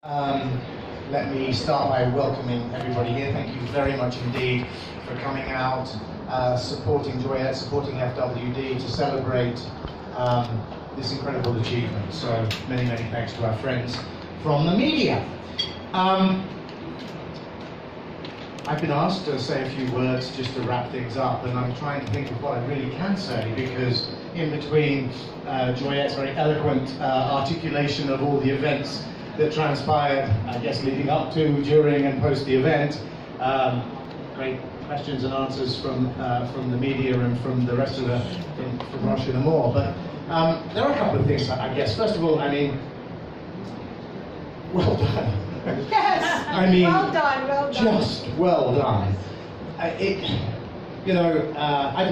Let me start by welcoming everybody here. Thank you very much indeed for coming out, supporting Joyette, supporting FWD to celebrate this incredible achievement. So many, many thanks to our friends from the media. I've been asked to say a few words just to wrap things up, and I'm trying to think of what I really can say, because in between Joyette's very eloquent articulation of all the events that transpired, I guess, leading up to, during and post the event, great questions and answers from the media and from the rest of the, from Russia and more. But there are a couple of things, I guess. First of all, I mean, well done. Yes. I mean, well done, well done. Just well done. I've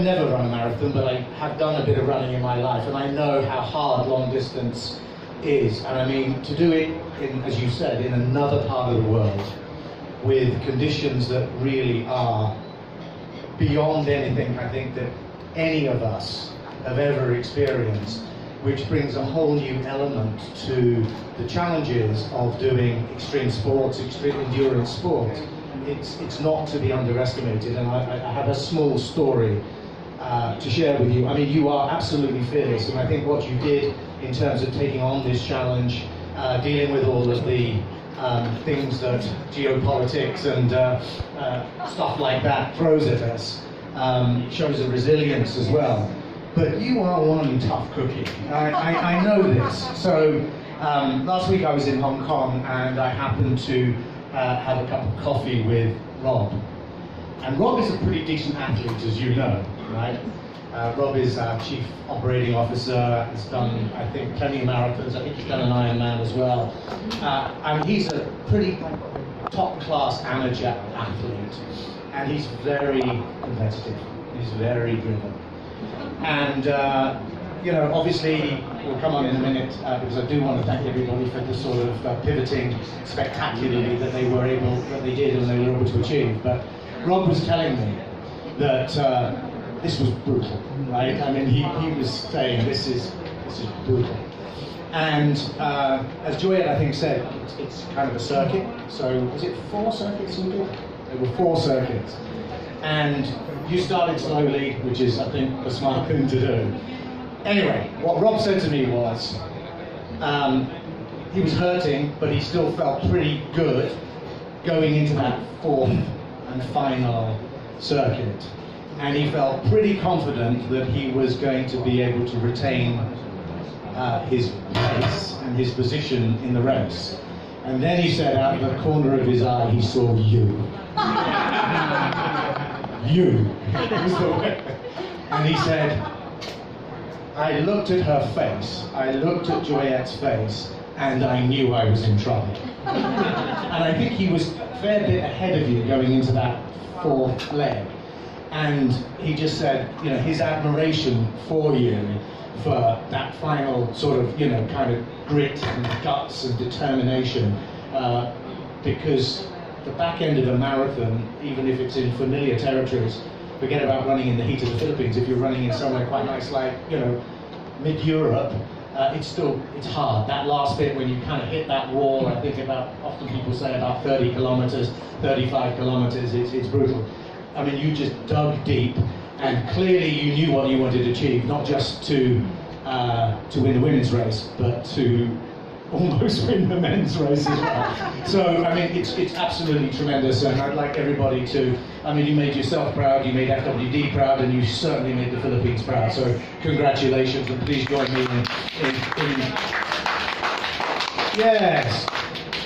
never run a marathon, but I have done a bit of running in my life, and I know how hard long distance is. And I mean, to do it in, as you said, in another part of the world, with conditions that really are beyond anything I think that any of us have ever experienced, which brings a whole new element to the challenges of doing extreme sports, extreme endurance sport. It's not to be underestimated, and I have a small story to share with you. I mean, you are absolutely fearless, and I think what you did in terms of taking on this challenge, dealing with all of the things that geopolitics and stuff like that throws at us, shows a resilience as well. But you are one tough cookie. I know this. So last week I was in Hong Kong, and I happened to have a cup of coffee with Rob. And Rob is a pretty decent athlete, as you know, right? Rob is our Chief Operating Officer, has done, I think, plenty of marathons. I think he's done an Ironman as well. And he's a pretty top-class amateur athlete. And he's very competitive. He's very driven. And, obviously, we'll come on in a minute, because I do want to thank everybody for the sort of pivoting spectacularly that they did and they were able to achieve. But Rob was telling me that this was brutal, right? I mean, he was saying this is brutal. And as Joyette, I think, said, it's kind of a circuit. So was it 4 circuits you did? There were 4 circuits. And you started slowly, which is, I think, a smart thing to do. Anyway, what Rob said to me was, he was hurting, but he still felt pretty good going into that 4th and final circuit. And he felt pretty confident that he was going to be able to retain his place and his position in the race. And then he said, out of the corner of his eye, he saw you. You. And he said, I looked at her face, I looked at Joyette's face, and I knew I was in trouble. And I think he was a fair bit ahead of you going into that 4th leg. And he just said, his admiration for you, for that final sort of, kind of grit and guts and determination, because the back end of a marathon, even if it's in familiar territories, forget about running in the heat of the Philippines. If you're running in somewhere quite nice like, mid-Europe, it's hard. That last bit when you kind of hit that wall, I think often people say about 30 kilometers, 35 kilometers, it's brutal. I mean, you just dug deep, and clearly you knew what you wanted to achieve, not just to win the women's race, but to almost win the men's race as well. So, I mean, it's absolutely tremendous, and I'd like everybody to, I mean, you made yourself proud, you made FWD proud, and you certainly made the Philippines proud, so congratulations, and please join me in yes.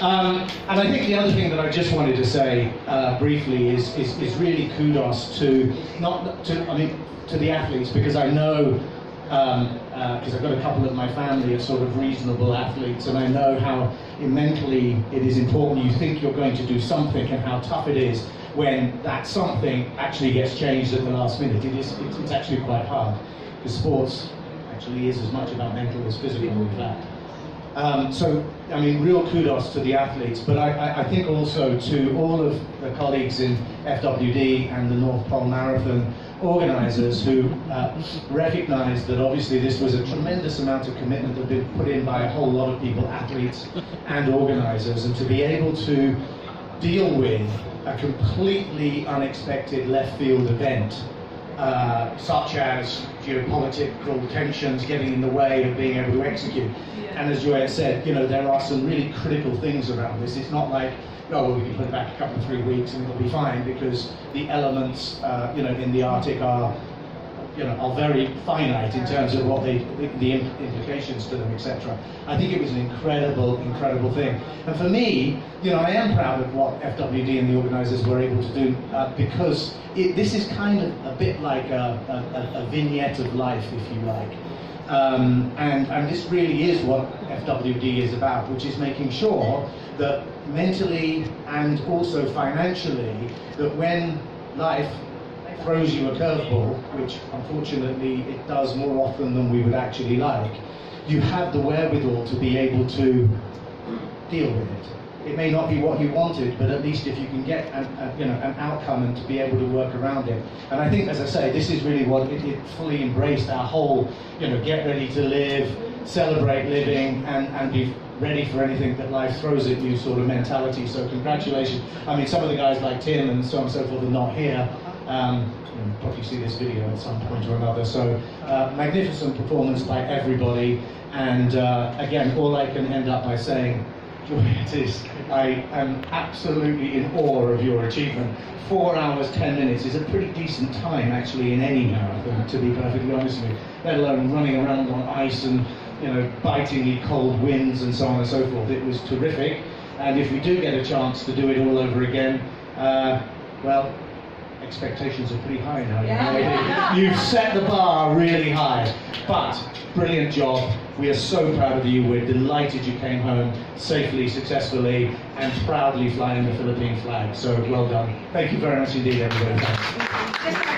And I think the other thing that I just wanted to say briefly is really kudos to the athletes, because I know, because I've got a couple of my family are sort of reasonable athletes, and I know how mentally it is important. You think you're going to do something, and how tough it is when that something actually gets changed at the last minute. It's actually quite hard, because sports actually is as much about mental as physical, in fact. So, I mean, real kudos to the athletes, but I think also to all of the colleagues in FWD and the NorthPoleMarathon organisers who recognised that obviously this was a tremendous amount of commitment that had been put in by a whole lot of people, athletes and organisers, and to be able to deal with a completely unexpected left field event, such as geopolitical tensions getting in the way of being able to execute. And as Joyette said, you know, there are some really critical things around this. It's not like, oh, well, we can put it back a couple of 3 weeks and it'll be fine, because the elements, you know, in the Arctic are, you know, are very finite in terms of what the implications to them, etc. I think it was an incredible thing. And for me, you know, I am proud of what FWD and the organisers were able to do, because this is kind of a bit like a vignette of life, if you like. And this really is what FWD is about, which is making sure that mentally and also financially, that when life throws you a curveball, which unfortunately it does more often than we would actually like, you have the wherewithal to be able to deal with it. It may not be what you wanted, but at least if you can get an outcome and to be able to work around it. And I think, as I say, this is really what it fully embraced, our whole, you know, get ready to live, celebrate living, and be ready for anything that life throws at you sort of mentality. So congratulations. I mean, some of the guys like Tim and so on and so forth are not here. You'll probably see this video at some point or another. So magnificent performance by everybody. And again, all I can end up by saying, Joyette, I am absolutely in awe of your achievement. 4 hours, 10 minutes is a pretty decent time actually in any marathon, to be perfectly honest with you, let alone running around on ice and, you know, bitingly cold winds and so on and so forth. It was terrific. And if we do get a chance to do it all over again, well, expectations are pretty high now. Yeah. You've set the bar really high, but brilliant job. We are so proud of you. We're delighted you came home safely, successfully, and proudly flying the Philippine flag. So well done. Thank you very much indeed, everybody. Thanks.